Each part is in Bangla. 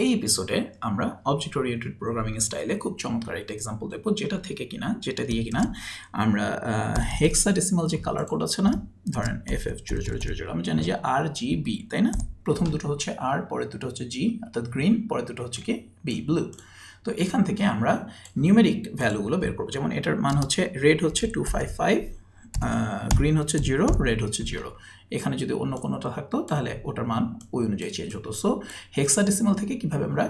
এই এপিসোডে আমরা অবজেক্ট ওরিয়েন্টেড প্রোগ্রামিং স্টাইলে খুব চমৎকার একটা এক্সাম্পল দেখব, যেটা দিয়ে কিনা আমরা হেক্সাডেসিমাল যে কালার কোড আছে না, ধরেন FF0000, আমি জানি যে RGB, তাই না? প্রথম দুটো হচ্ছে আর, পরের দুটো হচ্ছে জি অর্থাৎ গ্রিন, পরের দুটো হচ্ছে কি বি ব্লু। তো এখান থেকে আমরা নিউমেরিক ভ্যালুগুলো বের করবো। যেমন এটার মান হচ্ছে রেড হচ্ছে 255, গ্রিন হচ্ছে 0, রেড হচ্ছে 0। এখানে যদি অন্য কোনোটা থাকতো তাহলে ওটার মান ওই অনুযায়ী চেঞ্জ হতো। সো হেক্সাডেসিমাল থেকে কিভাবে আমরা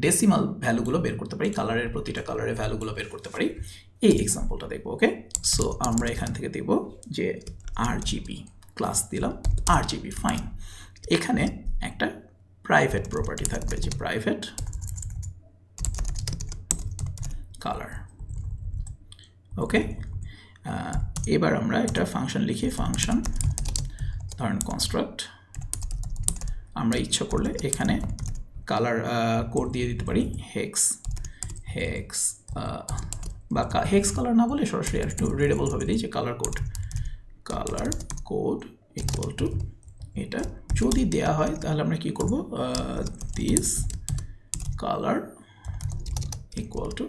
ডেসিমাল ভ্যালুগুলো বের করতে পারি, কালারের প্রতিটা কালারের ভ্যালুগুলো বের করতে পারি, এই এক্সাম্পলটা দেখবো। ওকে, সো আমরা এখান থেকে দেখব যে RGB ক্লাস দিলাম, RGB ফাইন। এখানে একটা প্রাইভেট প্রপার্টি থাকবে যে প্রাইভেট কালার। ওকে, এবার আমরা একটা ফাংশন লিখি, ফাংশন ধরেন কনস্ট্রাক্ট। আমরা ইচ্ছা করলে এখানে কালার কোড দিয়ে দিতে পারি হেক্স বা হেক্স কালার না বলে সরাসরি একটু রিডেবলভাবে দিই যে কালার কোড ইকুয়াল টু এটা। যদি দেয়া হয় তাহলে আমরা কি করব, this colour equal to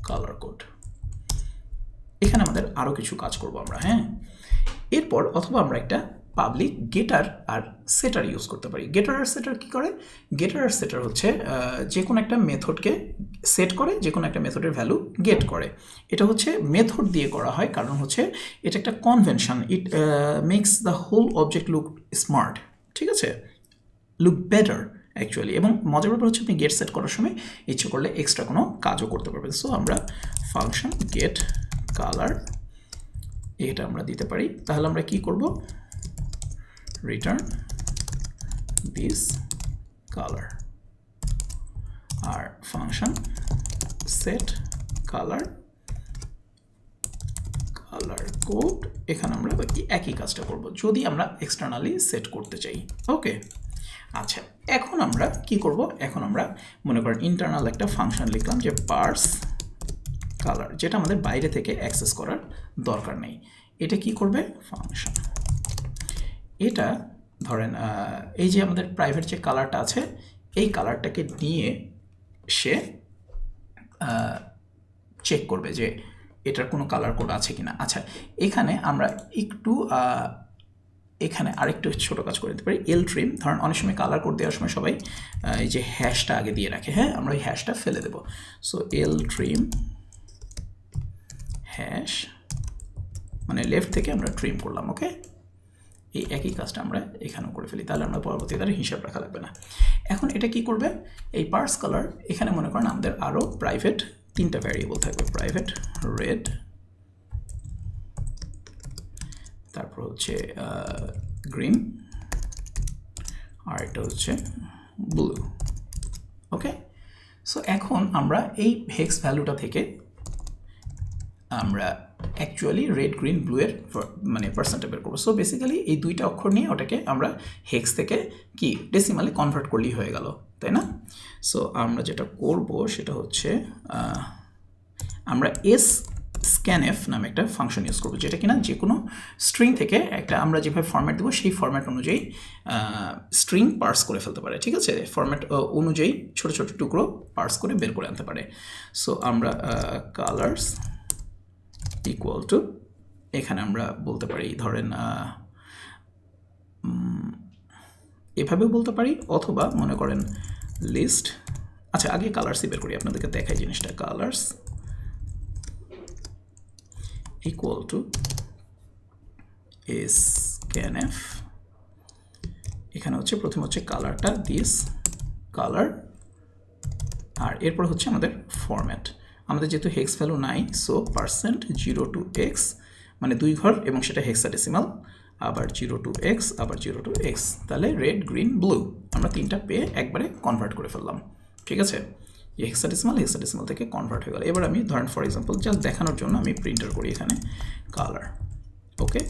colour code. এখানে আমাদের আরও কিছু কাজ করব আমরা, হ্যাঁ। এরপর অথবা আমরা একটা পাবলিক গেটার আর সেটার ইউজ করতে পারি। গেটার আর সেটার কী করে? গেটার আর সেটার হচ্ছে যে কোনো একটা মেথডকে সেট করে, যে কোনো একটা মেথডের ভ্যালু গেট করে। এটা হচ্ছে মেথড দিয়ে করা হয়, কারণ হচ্ছে এটা একটা convention. It makes the whole object look smart, ঠিক আছে, লুক বেটার অ্যাকচুয়ালি। এবং মজার ব্যাপার হচ্ছে আপনি গেট সেট করার সময় ইচ্ছে করলে এক্সট্রা কোনো কাজও করতে পারবেন। সো আমরা ফাংশন গেট কালার এটা আমরা দিতে পারি। তাহলে আমরা কি করব, রিটার্ন দিস কালার। আর ফাংশন সেট কালার কোড, এখানে আমরা একই কাজটা করব যদি আমরা এক্সটার্নালি সেট করতে চাই। ওকে, আচ্ছা, এখন আমরা কি করব, এখন আমরা মনে করেন ইন্টারনাল একটা ফাংশন লিখলাম যে পার্স কালার, যেটা আমাদের বাইরে থেকে অ্যাক্সেস করার দরকার নেই। এটা কি করবে, ফাংশন এটা ধরেন এই যে আমাদের প্রাইভেট যে কালারটা আছে, এই কালারটাকে নিয়ে সে চেক করবে যে এটার কোনো কালার কোড আছে কিনা। আচ্ছা, এখানে আমরা একটু এখানে আরেকটু ছোটো কাজ করে দিতে পারি, ltrim। ধরেন অনেক সময় কালার কোড দেওয়ার সময় সবাই এই যে হ্যাশটা আগে দিয়ে রাখে, হ্যাঁ, আমরা ওই হ্যাশটা ফেলে দেবো। সো ltrim হ্যাশ, মানে লেফট থেকে আমরা ট্রিম করলাম। ওকে, এই একই কাজটা আমরা এখানেও করে ফেলি, তাহলে আমরা পরবর্তীতে হিসাব রাখা লাগবে না। এখন এটা কি করবে, এই পার্স কালার, এখানে মনে করেন আমাদের আরও প্রাইভেট তিনটা ভ্যারিয়েবল থাকবে, প্রাইভেট রেড, তারপর হচ্ছে গ্রিন, আর এটা হচ্ছে ব্লু। ওকে, সো এখন আমরা এই হেক্স ভ্যালুটা থেকে আমরা অ্যাকচুয়ালি রেড গ্রিন ব্লু এর মানে পার্সেন্টে বের করবো। সো বেসিক্যালি এই দুইটা অক্ষর নিয়ে ওটাকে আমরা হেক্স থেকে কি ডেসিমালে কনভার্ট করলেই হয়ে গেল, তাই না? সো আমরা যেটা করব সেটা হচ্ছে আমরা scanf নামে একটা ফাংশন ইউজ করবো, যেটা কিনা যে কোনো স্ট্রিং থেকে একটা আমরা যেভাবে ফরম্যাট দেবো সেই ফরম্যাট অনুযায়ী স্ট্রিং পার্স করে ফেলতে পারে, ঠিক আছে, ফরম্যাট অনুযায়ী ছোট ছোট টুকরো পার্স করে বের করে আনতে পারে। সো আমরা কালার্স ইকুয়াল টু, এখানে আমরা বলতে পারি ধরেন এভাবেও বলতে পারি, অথবা মনে করেন লিস্ট। আচ্ছা, আগে কালার্সই বের করি, আপনাদেরকে দেখাই জিনিসটা। কালার্স ইকুয়াল টু scanf, এখানে হচ্ছে প্রথমে হচ্ছে কালারটা দিস কালার, আর এরপর হচ্ছে আমাদের ফরম্যাট। আমাদের যেহেতু হেক্স ভ্যালু নাই, সো %0 to x, মানে 2 ঘর, এবং সেটা হেক্সাডেসিমাল, আবার 0 to x, আবার 0 to x, তাহলে রেড গ্রিন ব্লু আমরা তিনটা পেয়ে একবারে কনভার্ট করে ফেললাম, ঠিক আছে। এই হেক্সাডেসিমাল থেকে কনভার্ট হয়ে গেল। এবার আমি ধরেন ফর এক্সাম্পল জাস্ট দেখানোর জন্য আমি প্রিন্টার করি এখানে কালার। ওকে,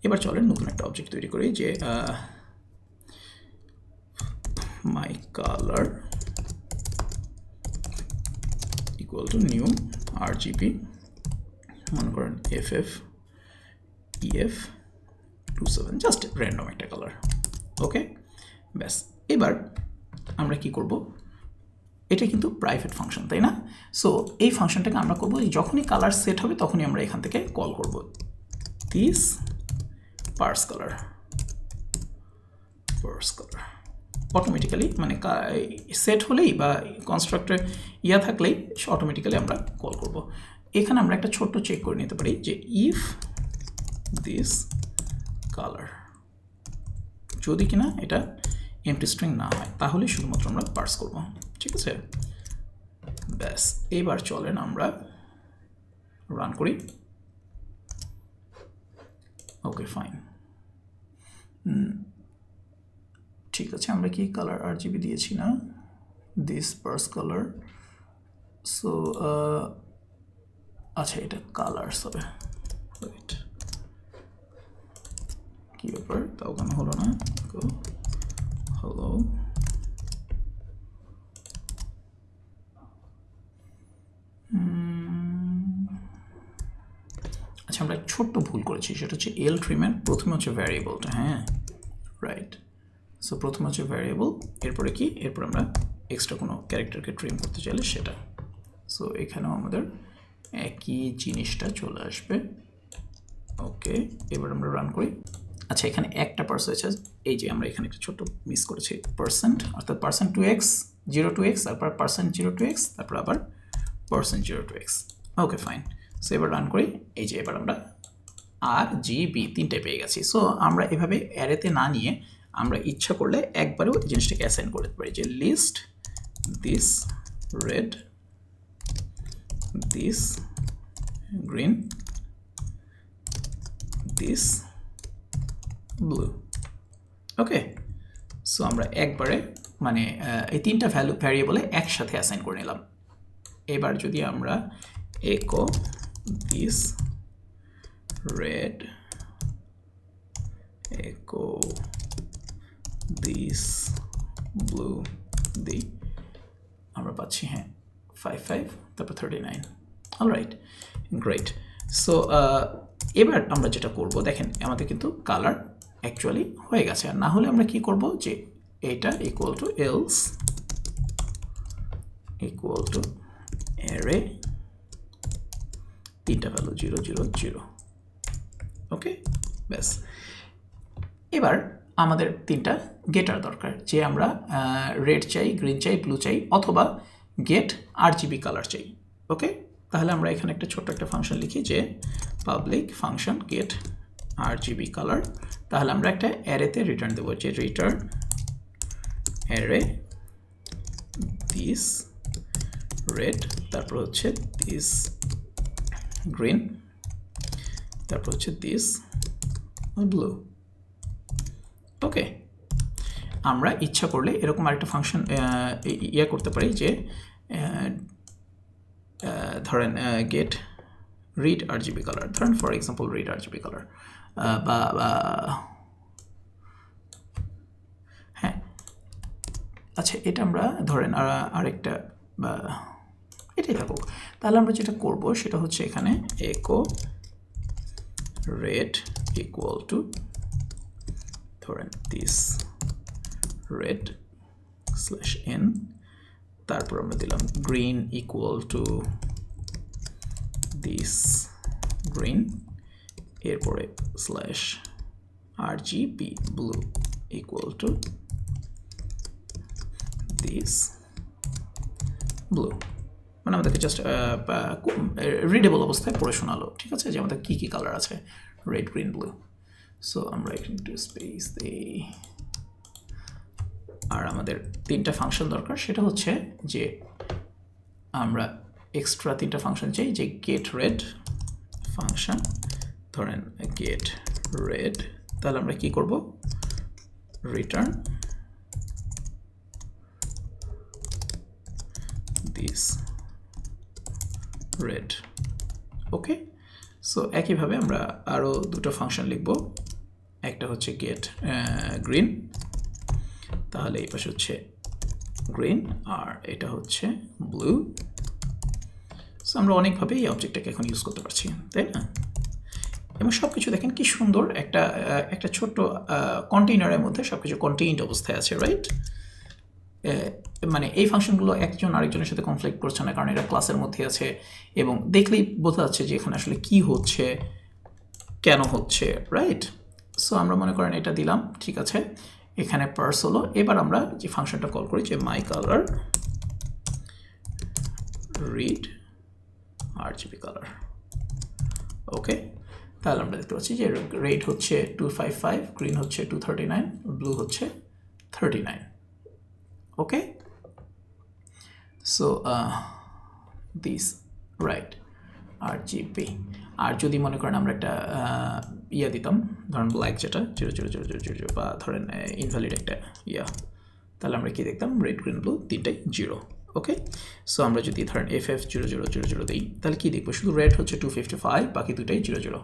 এবার চলেন নতুন একটা অবজেক্ট তৈরি করি যে my colour equal to new RGB, মনে করেন FFEF27, জাস্ট র্যান্ডম একটা কালার। ওকে, ব্যাস। এবার আমরা কি করব, এটা কিন্তু প্রাইভেট ফাংশন, তাই না? সো এই ফাংশনটাকে আমরা করবো যখনই কালার সেট হবে তখনই আমরা এখান থেকে কল করব দিস পার্স কালার অটোমেটিক্যালি, মানে সেট হলেই বা কনস্ট্রাক্টর থাকলেই অটোমেটিক্যালি আমরা কল করব। এখানে আমরা একটা ছোট্ট চেক করে নিতে পারি যে ইফ দিস কালার, যদি কিনা এটা এমটি স্ট্রিং না হয় তাহলে শুধুমাত্র আমরা পার্স করব, ঠিক আছে? ব্যাস, এবার চলেন আমরা রান করি। ওকে ফাইন, ঠিক আছে। আমরা কি কালার আরজিবি দিয়েছি না? দিস পার্স কালার, সো আচ্ছা এটা কালার্স হবে, রাইট? কি ব্যাপার, তাও কেন হলো না? হ্যালো, আচ্ছা আমরা ছোট্ট ভুল করেছি, সেটা হচ্ছে এল ট্রিমের প্রথমে হচ্ছে ভ্যারিয়েবলটা, হ্যাঁ রাইট। সো প্রথমে হচ্ছে ভ্যারিয়েবল, এরপরে কি, এরপর আমরা এক্সট্রা কোনো ক্যারেক্টারকে ট্রিম করতে চাইলে সেটা। সো এখানেও আমাদের একই জিনিসটা চলে আসবে। ওকে, এবার আমরা রান করি। আচ্ছা এখানে একটা পার্স হয়েছে, এই যে আমরা এখানে একটা ছোট্ট মিস করেছি, পার্সেন্ট, অর্থাৎ percent to x, 0 to x, তারপর পার্সেন্ট 0 to x, তারপর আবার পার্সেন্ট 0 to x। Okay fine, so এবার রান করি। এই যে এবার আমরা আর জি বি তিনটে পেয়ে গেছি। সো আমরা এভাবে অ্যারেতে না নিয়ে আমরা ইচ্ছা করলে একবারেও এই জিনিসটাকে অ্যাসাইন করতে পারি যে list this red, this green, this blue. Okay, so আমরা একবারে মানে এই তিনটা ভ্যারিয়েবলে একসাথে অ্যাসাইন করে নিলাম। এবার যদি আমরা echo this red, echo this blue দিই, আমরা পাচ্ছি হ্যাঁ 55, তারপর 39। Alright, great. সো এবার আমরা যেটা করব, দেখেন আমাদের কিন্তু কালার অ্যাকচুয়ালি হয়ে গেছে। আর না হলে আমরা কি করব, যে এটা equal to else equal to array, তিনটা ভ্যালু 0 0 0। ওকে, ব্যাস। এবার আমাদের তিনটা গেটার দরকার, যে আমরা রেড চাই, গ্রিন চাই, ব্লু চাই, অথবা গেট আরজিবি কালার চাই। ওকে, তাহলে আমরা এখানে একটা ছোট্ট একটা ফাংশন লিখি যে public function gate RGB colour. তাহলে আমরা একটা অ্যারেতে রিটার্ন দেবো যে রিটার্ন অ্যারে দিস রেড, তারপর হচ্ছে দিস গ্রিন, তারপর হচ্ছে দিস ব্লু। ওকে, আমরা ইচ্ছা করলে এরকম আরেকটা ফাংশন করতে পারি যে ধরেন গেট রিড আরজিবি কালার, ধরেন for example read RGB colour, বা হ্যাঁ আচ্ছা এটা আমরা ধরেন আরেকটা বা এটাই থাকুক। তাহলে আমরা যেটা করব সেটা হচ্ছে এখানে echo red equal to ধরেন this red slash n, তারপর আমরা দিলাম green equal to this green, এরপরে slash rgb blue equal to this blue। মানে আমাদেরকে জাস্ট রিডেবল অবস্থায় পড়ে শোনালো, ঠিক আছে, যে আমাদের কী কী কালার আছে, রেড গ্রিন ব্লু। সো আমরা এখানে একটু স্পেস দিই। আর আমাদের তিনটা ফাংশন দরকার, সেটা হচ্ছে যে আমরা এক্সট্রা তিনটা ফাংশন চাই, যে গেট রেড ফাংশন, ধরেন গেট রেড, তাহলে আমরা কি করব, return this red. Okay, so একইভাবে আমরা আরও দুটো ফাংশন লিখব, একটা হচ্ছে গেট গ্রিন, তাহলে এই পাশে হচ্ছে গ্রিন, আর এটা হচ্ছে ব্লু। সো আমরা অনেকভাবে এই অবজেক্টটাকে এখন ইউজ করতে পারছি, তাই না? এবং সব কিছু দেখেন কি সুন্দর, একটা ছোট্ট কন্টেইনারের মধ্যে সব কিছু কন্টেইনড অবস্থায় আছে, রাইট? মানে এই ফাংশনগুলো একজন আরেকজনের সাথে কনফ্লিক্ট করছে না, কারণ এটা ক্লাসের মধ্যে আছে এবং দেখলেই বোঝা যাচ্ছে যে এখানে আসলে কি হচ্ছে, কেন হচ্ছে, রাইট? সো আমরা মনে করেন এটা দিলাম, ঠিক আছে, এখানে পার্স হলো। এবার আমরা যে ফাংশনটা কল করি যে my colour read RGB colour, okay. তাহলে আমরা দেখতে পাচ্ছি যে রেড হচ্ছে 255, গ্রিন হচ্ছে 239, ব্লু হচ্ছে 39, okay. So this right RGB। আর যদি মনে করেন আমরা একটা ইয়া দিতাম, ধরেন ব্ল্যাক যেটা 00000 বা ধরেন ইনভ্যালিড একটা তাহলে আমরা কি দেখতাম, রেড গ্রিন ব্লু তিনটাই 0, ওকে। সো আমরা যদি ধরেন FF 0000 দিই তাহলে কি দেখবো, শুধু রেড হচ্ছে 255, বাকি দুটাই 00,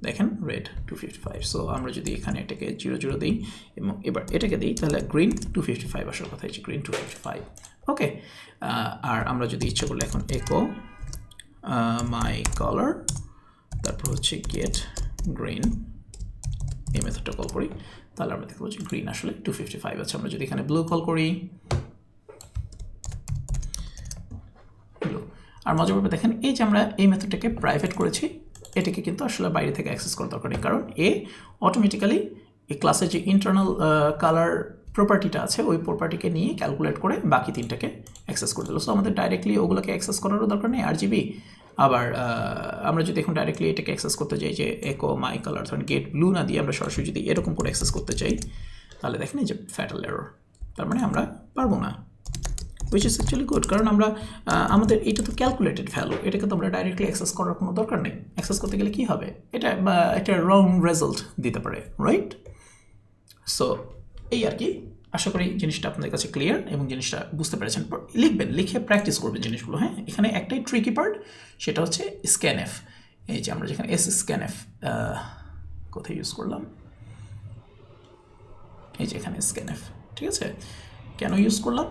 দেখেন রেড 255। সো আমরা যদি এখানে এটাকে 00 দিই এবং এবার এটাকে দিই তাহলে গ্রিন 255 আসার কথা হচ্ছে, গ্রিন 255, ওকে। আর আমরা যদি ইচ্ছে করলে এখন echo my color, তারপর হচ্ছে get green, এই মেথডটা কল করি, তাহলে আমরা দেখতে পাচ্ছি গ্রিন আসলে 255 আছে। আমরা যদি এখানে ব্লু কল করি, ব্লু। আর মজার ব্যাপার দেখেন, এই যে আমরা এই মেথডটাকে প্রাইভেট করেছি, এটাকে কিন্তু আসলে বাইরে থেকে অ্যাক্সেস করার দরকার নেই, কারণ এ অটোমেটিক্যালি এই ক্লাসের যে ইন্টারনাল কালার প্রপার্টিটা আছে ওই প্রপার্টিকে নিয়ে ক্যালকুলেট করে বাকি তিনটাকে অ্যাক্সেস করে দিল। সো আমাদের ডাইরেক্টলি ওগুলোকে অ্যাক্সেস করারও দরকার নেই RGB। আবার আমরা যদি এখন ডাইরেক্টলি এটাকে অ্যাক্সেস করতে চাই যে echo my color, ধরেন গেট ব্লু না দিয়ে আমরা সরাসরি যদি এরকম করে অ্যাক্সেস করতে চাই তাহলে দেখেন এই যে ফ্যাটাল এরর, তার মানে আমরা পারবো না, উইচ ইজ অ্যাকচুয়ালি গুড, কারণ আমরা আমাদের এটা তো ক্যালকুলেটেড ভ্যালু, এটাকে তো আমরা ডাইরেক্টলি অ্যাক্সেস করার কোনো দরকার নেই। অ্যাক্সেস করতে গেলে কী হবে, এটা একটা রং রেজাল্ট দিতে পারে, রাইট? সো এই আর কি, আশা করি জিনিসটা আপনাদের কাছে ক্লিয়ার এবং জিনিসটা বুঝতে পেরেছেন। লিখবেন, লিখে প্র্যাকটিস করবেন জিনিসগুলো, হ্যাঁ। এখানে একটাই ট্রিকি পার্ট, সেটা হচ্ছে স্ক্যানএফ। এই যে আমরা যেখানে স্ক্যানএফ কোথায় ইউজ করলাম, এই যে এখানে স্ক্যানএফ, ঠিক আছে। কেন ইউজ করলাম,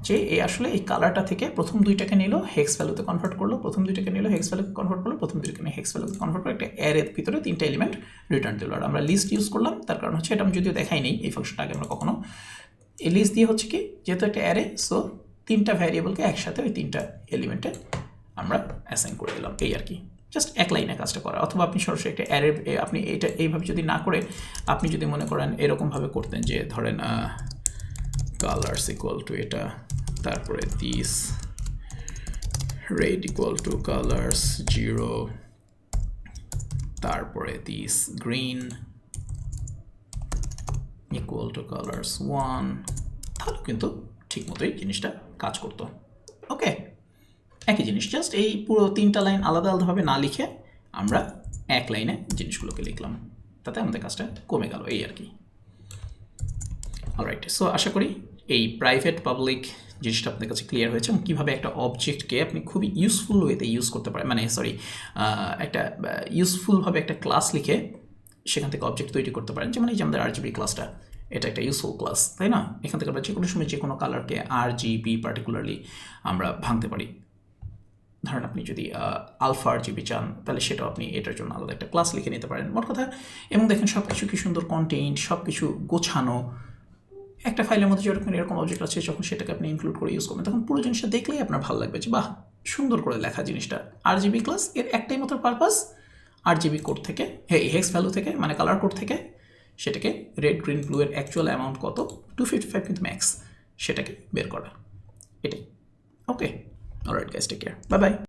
যে এই আসলে এই কালারটা থেকে প্রথম দুইটাকে নিল হেক্স ভ্যালুতে কনভার্ট করলো, প্রথম দুইটাকে নিল হেক্স ভ্যালুতে কনভার্ট করলো, প্রথম দুইটাকে নিয়ে হেক্স ভ্যালুতে কনভার্ট করে একটা অ্যারের ভিতরে তিনটা এলিমেন্ট রিটার্ন দিল। আর আমরা লিস্ট ইউজ করলাম, তার কারণ হচ্ছে এটা আমি যদিও দেখাই নেই এই ফাংশনটা আগে আমরা কখনো, এই লিস্ট দিয়ে হচ্ছে কি, যেহেতু একটা অ্যারে, সো তিনটা ভ্যারিয়েবলকে একসাথে ওই তিনটা এলিমেন্টে আমরা অ্যাসাইন করে দিলাম, এই আর কি। জাস্ট এক লাইনে কাজটা করা, অথবা আপনি সরাসরি একটা অ্যারে, আপনি এটা এইভাবে যদি না করে আপনি যদি মনে করেন এরকমভাবে করতেন যে ধরেন কালার্স ইকুয়াল টু এটা, তারপরে this red equal to colours 0, তারপরে this green equal to colours 1, তাহলে কিন্তু ঠিক মতোই জিনিসটা কাজ করতো, ওকে। একই জিনিস, জাস্ট এই পুরো তিনটা লাইন আলাদা আলাদাভাবে না লিখে আমরা এক লাইনে জিনিসগুলোকে লিখলাম, তাতে আমাদের কাজটা কমে গেল, এই আর কি। অলরাইট, সো আশা করি এই প্রাইভেট পাবলিক জিনিসটা আপনাদের কাছে ক্লিয়ার হয়েছে এবং কীভাবে একটা অবজেক্টকে আপনি খুবই ইউজফুল ওয়েতে ইউজ করতে পারেন, মানে একটা ইউজফুলভাবে একটা ক্লাস লিখে সেখান থেকে অবজেক্ট তৈরি করতে পারেন। যেমন এই যে আমাদের RGB ক্লাসটা, এটা একটা ইউজফুল ক্লাস, তাই না? এখান থেকে আমরা যে কোনো সময় যে কোনো কালারকে RGB পার্টিকুলারলি আমরা ভাঙতে পারি। ধরেন আপনি যদি আলফা RGB চান তাহলে সেটাও আপনি এটার জন্য আলাদা একটা ক্লাস লিখে নিতে পারেন, মোট কথা। এবং দেখেন সব কিছু কি সুন্দর কন্টেন্ট, সব কিছু গোছানো একটা ফাইলের মধ্যে, যখন এরকম অবজেক্ট আছে যখন সেটাকে আপনি ইনক্লুড করে ইউজ করবেন তখন পুরো জিনিসটা দেখলেই আপনার ভালো লাগবে যে বাহ, সুন্দর করে লেখা জিনিসটা। RGB ক্লাস এর একটাই মাত্র পারপাস, RGB কোড থেকে, হেক্স ভ্যালু থেকে, মানে কালার কোড থেকে সেটাকে রেড গ্রিন ব্লু এর অ্যাকচুয়াল অ্যামাউন্ট কত, 255 কিন্তু ম্যাক্স, সেটাকে বের করা, এটাই, okay. Alright guys, take care, bye by.